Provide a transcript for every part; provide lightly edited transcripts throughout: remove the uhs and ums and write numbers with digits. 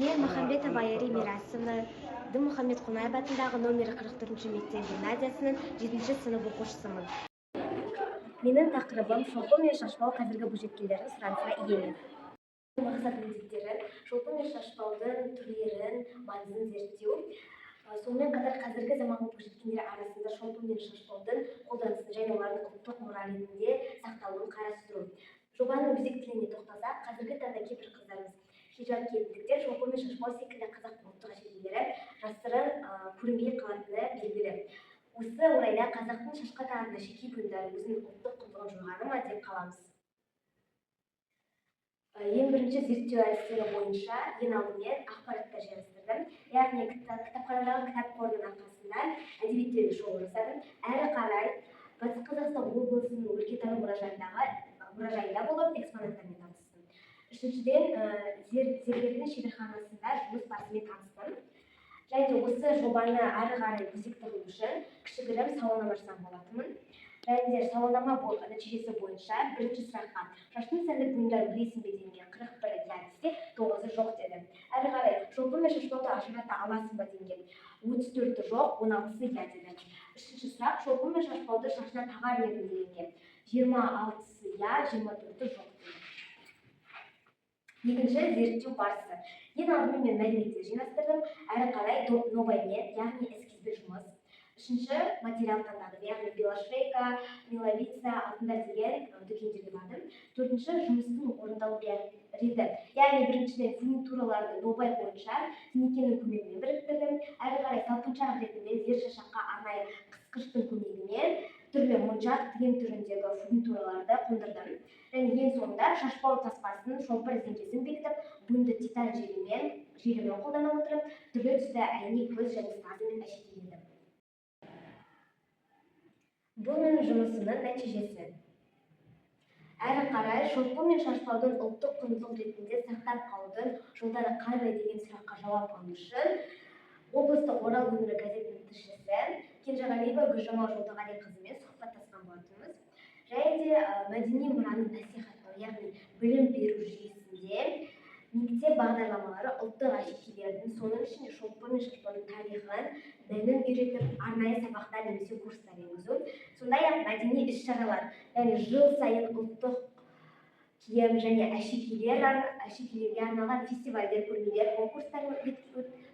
Мен Махамбетова Айари Мирасовна Дінмұхамед Қонаев атындағы номері 44-ші мектеп гимназиясының 7-ші сынып оқушысымын. Менің тақырыбым шолпы мен шашбау қазіргі бойжеткендердің сұранысына ие. Мақсат міндеттері шолпы мен шашбаудың түрлерін, маңызын зерттеу. Сонымен қатар қазіргі заманғы бойжеткендер арасында шолпы мен шашбаудың қолданысын және олардың ұлттық мұра ретінде сақталуын қарастыру. Жобаның өзектілігіне тоқталсақ, қазіргі таңда кейбір қыздарымыз хижаб киетіндіктен шолпы мен шашбау секілді қазақ ұлттық әшекейлері жасырын көрінбей қалатыны белгілі. Осы орайда қазақтың шашқа тағатын әшекей бұйымдары өзінің ұлттық құндылығын жойғаны ма деп қаламыз. Ең бірінші зерттеу әдістері бойынша ең алдымен ақпараттар жинастырдым. Яғни кітапханадағы кітап қорының арқасында әдебиеттерді шолу жасадым. Әрі қарай Батыс Қазақстан облысының өлкетану мұражайында болып экспонаттармен таныстым. Үшіншіден, зергердің шеберханасында жұмыс барысымен таныстым. Және осы жобаны әрі қарай өзекті қылу үшін кішігірім сауалнама жасаған болатынмын. Және сауалнама нәтижесі бойынша бірінші сұраққа шаштың сәндік бұйымдарын білесің бе дегенге 41 иә десе, 9-ы жоқ деді. Әрі қарай шолпы мен шашбауды ажырата аласың ба дегенге 34-і жоқ, 16-сы иә деді. Үшінші сұрақ шолпы мен шашбауды шашына тағар едім дегенге 26-сы иә, 24-і жоқ деді. Екінші зерттеу барысы. Ең алдымен мен мәліметтер жинастырдым, әрі қарай нобаймен, яғни эскизбен жұмыс. Үшінші материал таңдадым, яғни Белошвейка, Миловица, Алтындар деген дүкендерге бардым. Төртінші жұмыстың орындалу реті. Яғни біріншіден фурнитураларды нобай бойынша тінекенің көмегімен біріктірдім. Әрі қарай салпыншақ ретінде зер шашаққа арнайы қысқыштың көмегімен түрлі моншақ тіген түріндегі фурнитураларды қондырдым. Және ең соңында шашбау таспасын шолпы резеңкесін бекітіп, бұйымды титан желімін қолдана отырып, түрлі түсті әйнек, көз және сазымен әшекейледім. Бұл менің жұмысымның нәтижесі. Әрі қарай шолпы мен шашбаудың ұлттық құндылық ретінде сақтап қалудың жолдары қандай деген сұраққа жауап алу үшін облыстық Орал өңірі газетінің тілшісі Кенжеғалиева Гүлжамал Жолдағалиқызымен сұхбаттасқан болатынбыз. Және де мәдени мұраның насихаттау, яғни білім беру жүйесінде мектеп бағдарламалары ұлттық әшекейлердің, соның ішінде шолпы мен шашбаудың тарихын, мәнін үйретіп, арнайы сабақтар немесе курстар енгізу. Сондай-ақ мәдени іс-шаралар, яғни жыл сайын ұлттық киім және әшекейлерге арналған фестивальдер, көрмелер, конкурстар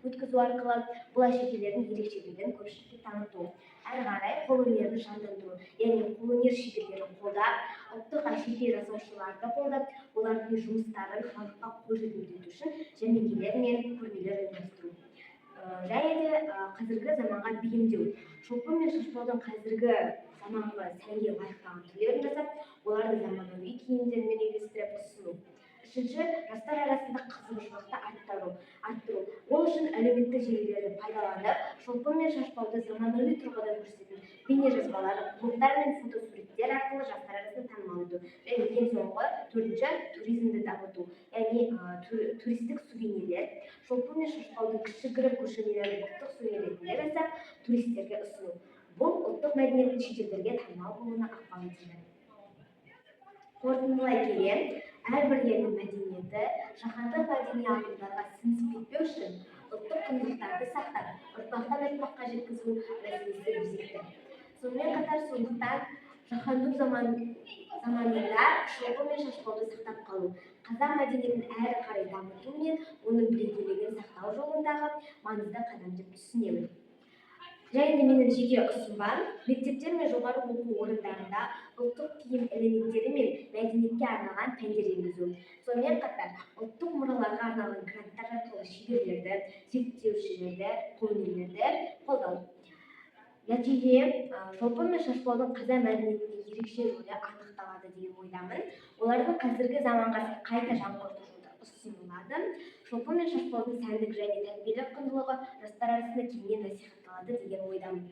өткізу арқылы бұл әшекейлердің ерекшелігін көпшілікке таныту. Әрі қарай қолөнерді жандандыру, яғни қолөнер шеберлерін қолдап, ұлттық әшекей жасаушыларды қолдап, олардың жұмыстарын халыққа қолжетімді ету үшін жәрмеңкелер мен көрмелер ұйымдастыру. Және де қазіргі заманға бейімдеу. Шолпы мен шашбаудың қазіргі заманғы сәнге лайықталған түрлерін жасап, оларды заманауи киімдермен үйлестіріп ұсыну. Үшінші, жастар арасында қызығушылықты арттыру. Ол үшін әлеуметтік желілерді пайдаланып, шолпы мен шашбауды заманауи тұрғыда көрсететін бейнежазбалар, блогтар мен фотосуреттер арқылы жастар арасында танымал ету. Және ең соңғы, төртінші, туризмді дамыту. Яғни туристік сувенирлер, шолпы мен шашбаудың кішігірім көшірмелерін ұлттық сувенир ретінде жасап, туристерге ұсыну. Бұл ұлттық мәдениеттің шетелдерге танымал болуына ықпал етеді. Қорытындылай келе, әрбір елдің мәдениеті жаһандық мәдени ағымдарға сіңісіп кетпеу үшін ұлттық құндылықтарды сақтап, ұрпақтан ұрпаққа жеткізу мәселесі өзекті. Сонымен қатар, сондықтан жаһанду заманында шолпы мен шашбауды сақтап қалу, қазақ мәдениетін әрі қарай дамыту мен оның бірегейлігін сақтау жолындағы маңызды қадам деп түсінемін. Және менің жеке ұсынбам, мектептер мен жоғары оқу орындарында ұлттық киім элементтері мен мәдениетке арналған пәндер енгізу. Сонымен қатар, ұлттық мұраларға арналған гранттар арқылы шеберлерді, зерттеушілерді, қолөнерлерді қолдау. Нәтиже, шолпы мен шашбаудың қазақ мәдениетінде ерекше рөлі анықталады деген ойдамын. Олардың қазіргі заманға қайта жаңғырту ұсынылады. Шолпы мен шашбаудың сәндік және тәрбиелік құндылығы жастар арасында кеңінен насихатталады деген ойдамын.